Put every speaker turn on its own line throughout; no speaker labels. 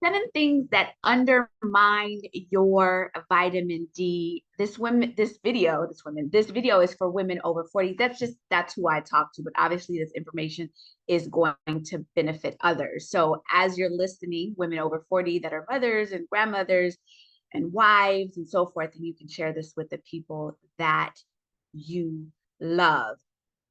7 things that undermine your vitamin D. This video is for women over 40. That's who I talk to, but obviously this information is going to benefit others. So as you're listening, women over 40 that are mothers and grandmothers and wives and so forth, and you can share this with the people that you love.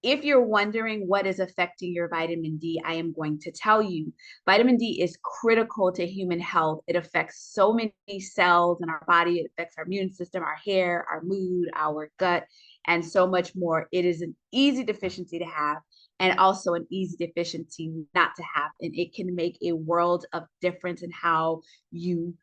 If you're wondering what is affecting your vitamin D, I am going to tell you. Vitamin D is critical to human health. It affects so many cells in our body. It affects our immune system, our hair, our mood, our gut, and so much more. It is an easy deficiency to have and also an easy deficiency not to have. And it can make a world of difference in how you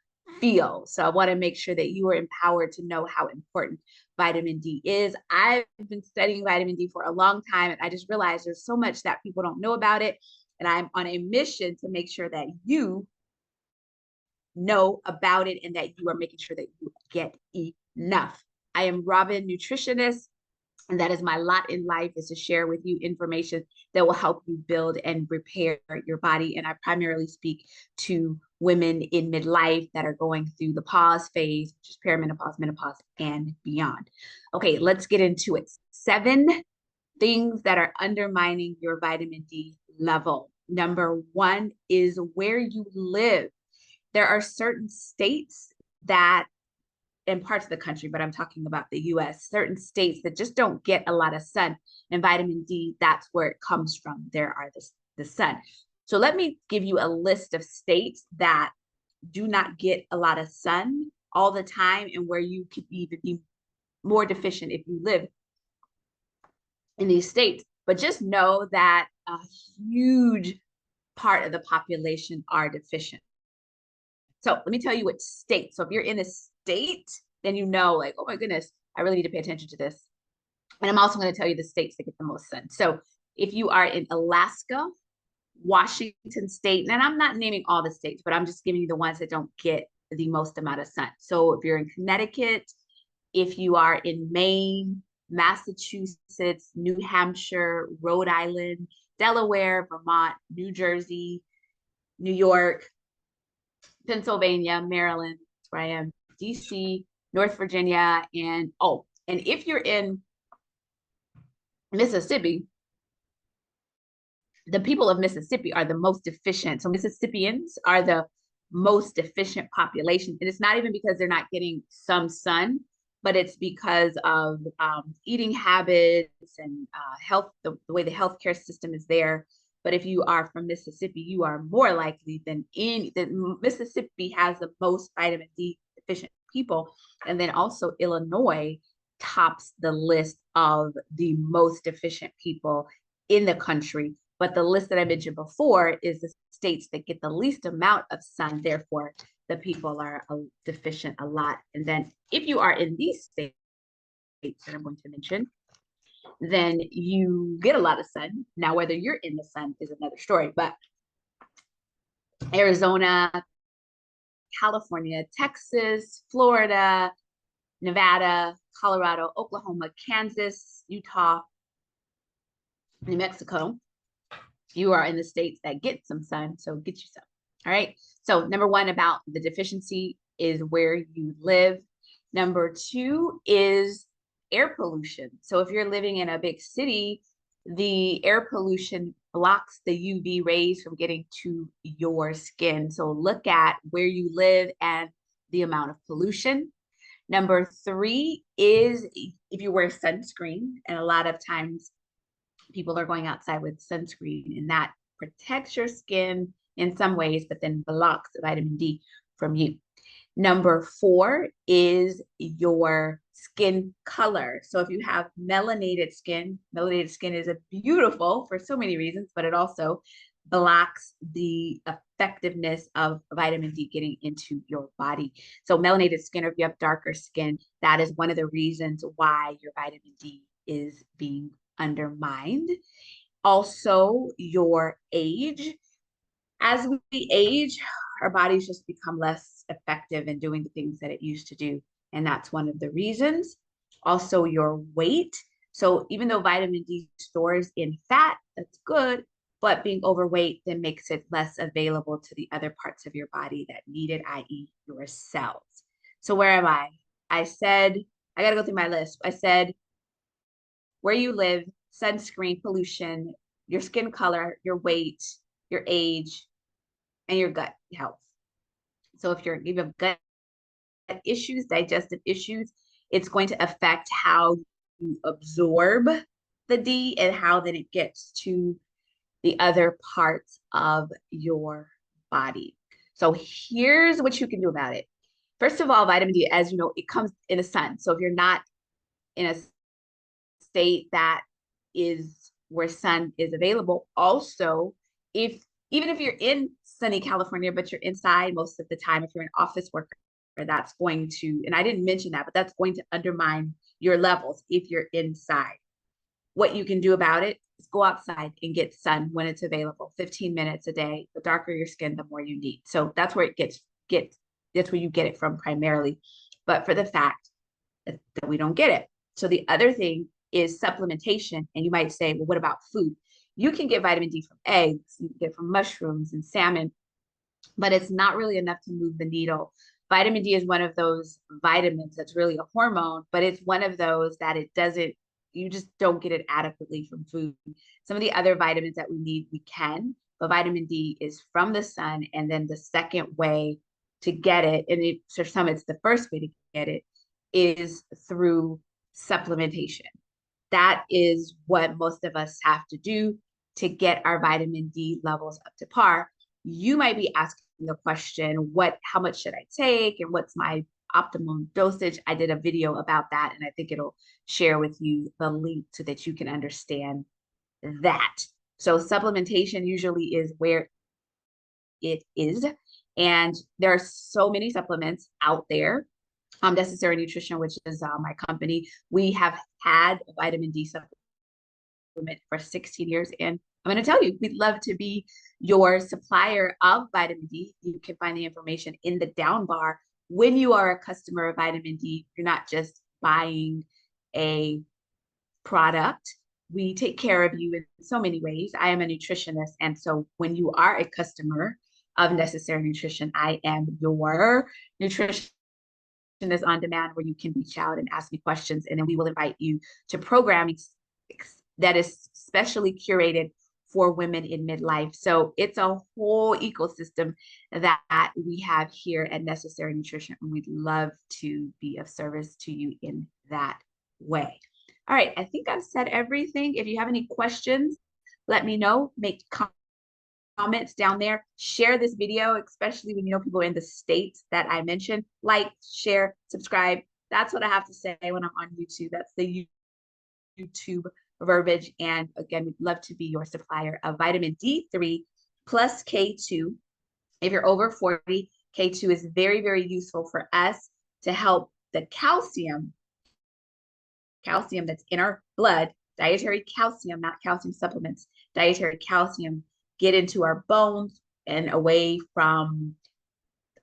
feel. So I want to make sure that you are empowered to know how important vitamin D is. I've been studying vitamin D for a long time, and I just realized there's so much that people don't know about it. And I'm on a mission to make sure that you know about it and that you are making sure that you get enough. I am Robin-Nutritionist, and that is my lot in life, is to share with you information that will help you build and repair your body. And I primarily speak to women in midlife that are going through the pause phase, which is perimenopause, menopause, and beyond. Okay, let's get into it. 7 things that are undermining your vitamin D level. Number 1 is where you live. There are certain states that, in parts of the country, but I'm talking about the US, certain states that just don't get a lot of sun, and vitamin D, that's where it comes from. There are the sun. So let me give you a list of states that do not get a lot of sun all the time and where you could even be more deficient if you live in these states. But just know that a huge part of the population are deficient. So let me tell you which state. So if you're in a state, then you know, like, oh my goodness, I really need to pay attention to this. And I'm also going to tell you the states that get the most sun. So if you are in Alaska, Washington State, and I'm not naming all the states, but I'm just giving you the ones that don't get the most amount of sun. So if you're in Connecticut, if you are in Maine, Massachusetts, New Hampshire, Rhode Island, Delaware, Vermont, New Jersey, New York, Pennsylvania, Maryland, that's where I am, DC, North Virginia, and if you're in Mississippi, the people of Mississippi are the most deficient. So Mississippians are the most deficient population. And it's not even because they're not getting some sun, but it's because of eating habits and health, the way the healthcare system is there. But if you are from Mississippi, you are more likely than Mississippi has the most vitamin D deficient people. And then also Illinois tops the list of the most deficient people in the country. But the list that I mentioned before is the states that get the least amount of sun. Therefore, the people are deficient a lot. And then if you are in these states that I'm going to mention, then you get a lot of sun. Now, whether you're in the sun is another story, but Arizona, California, Texas, Florida, Nevada, Colorado, Oklahoma, Kansas, Utah, New Mexico, you are in the states that get some sun, so get you some. All right. So number 1 about the deficiency is where you live. Number 2 is air pollution. So if you're living in a big city, the air pollution blocks the UV rays from getting to your skin. So look at where you live and the amount of pollution. Number 3 is if you wear sunscreen, and a lot of times people are going outside with sunscreen, and that protects your skin in some ways, but then blocks the vitamin D from you. Number 4 is your skin color. So if you have melanated skin is beautiful for so many reasons, but it also blocks the effectiveness of vitamin D getting into your body. So melanated skin, or if you have darker skin, that is one of the reasons why your vitamin D is being undermined. Also, your age. As we age, our bodies just become less effective in doing the things that it used to do. And that's one of the reasons. Also, your weight. So even though vitamin D stores in fat, that's good, but being overweight then makes it less available to the other parts of your body that need it, i.e. your cells. So where am I? I said, I got to go through my list. I said, where you live, sunscreen, pollution, your skin color, your weight, your age, and your gut health. So if you have gut issues, digestive issues, it's going to affect how you absorb the D and how then it gets to the other parts of your body. So here's what you can do about it. First of all, vitamin D, as you know, it comes in the sun. So if you're not in a state that is where sun is available, also, if even if you're in sunny California, but you're inside most of the time, if you're an office worker, that's going to, and I didn't mention that, but that's going to undermine your levels if you're inside. What you can do about it is go outside and get sun when it's available, 15 minutes a day. The darker your skin, the more you need. So that's where it gets that's where you get it from primarily. But for the fact that we don't get it. So the other thing is supplementation. And you might say, well, what about food? You can get vitamin D from eggs, you can get it from mushrooms and salmon, but it's not really enough to move the needle. Vitamin D is one of those vitamins that's really a hormone, but it's one of those that it doesn't, you just don't get it adequately from food. Some of the other vitamins that we need, we can, but vitamin D is from the sun. And then the second way to get it, and for some, it's the first way to get it, is through supplementation. That is what most of us have to do to get our vitamin D levels up to par. You might be asking the question, how much should I take and what's my optimum dosage? I did a video about that, and I think it'll share with you the link so that you can understand that. So supplementation usually is where it is. And there are so many supplements out there. Necessary Nutrition, which is my company, we have had a vitamin D supplement for 16 years. And I'm going to tell you, we'd love to be your supplier of vitamin D. You can find the information in the down bar. When you are a customer of vitamin D, you're not just buying a product. We take care of you in so many ways. I am a nutritionist. And so when you are a customer of Necessary Nutrition, I am your nutritionist on demand, where you can reach out and ask me questions, and then we will invite you to programming that is specially curated for women in midlife. So it's a whole ecosystem that we have here at Necessary Nutrition, and we'd love to be of service to you in that way. All right, I think I've said everything. If you have any questions, let me know. Make comments down there. Share this video, especially when you know people in the states that I mentioned. Like, share, subscribe. That's what I have to say when I'm on YouTube. That's the YouTube verbiage. And again, we'd love to be your supplier of vitamin D3 plus K2. If you're over 40, K2 is very, very useful for us to help the calcium that's in our blood, dietary calcium, not calcium supplements, dietary calcium, get into our bones and away from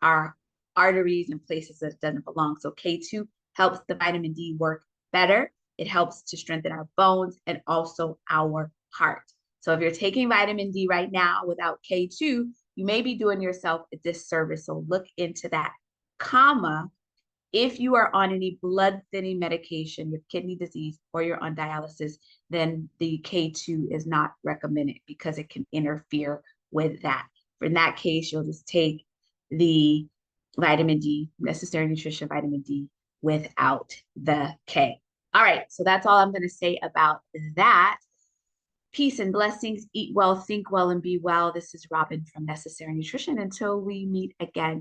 our arteries and places that it doesn't belong. So K2 helps the vitamin D work better. It helps to strengthen our bones and also our heart. So if you're taking vitamin D right now without K2, you may be doing yourself a disservice. So look into that. If you are on any blood thinning medication, you have kidney disease, or you're on dialysis, then the K2 is not recommended because it can interfere with that. In that case, you'll just take the vitamin D, Necessary Nutrition vitamin D, without the K. All right, so that's all I'm going to say about that. Peace and blessings. Eat well, think well, and be well. This is Robin from Necessary Nutrition. Until we meet again.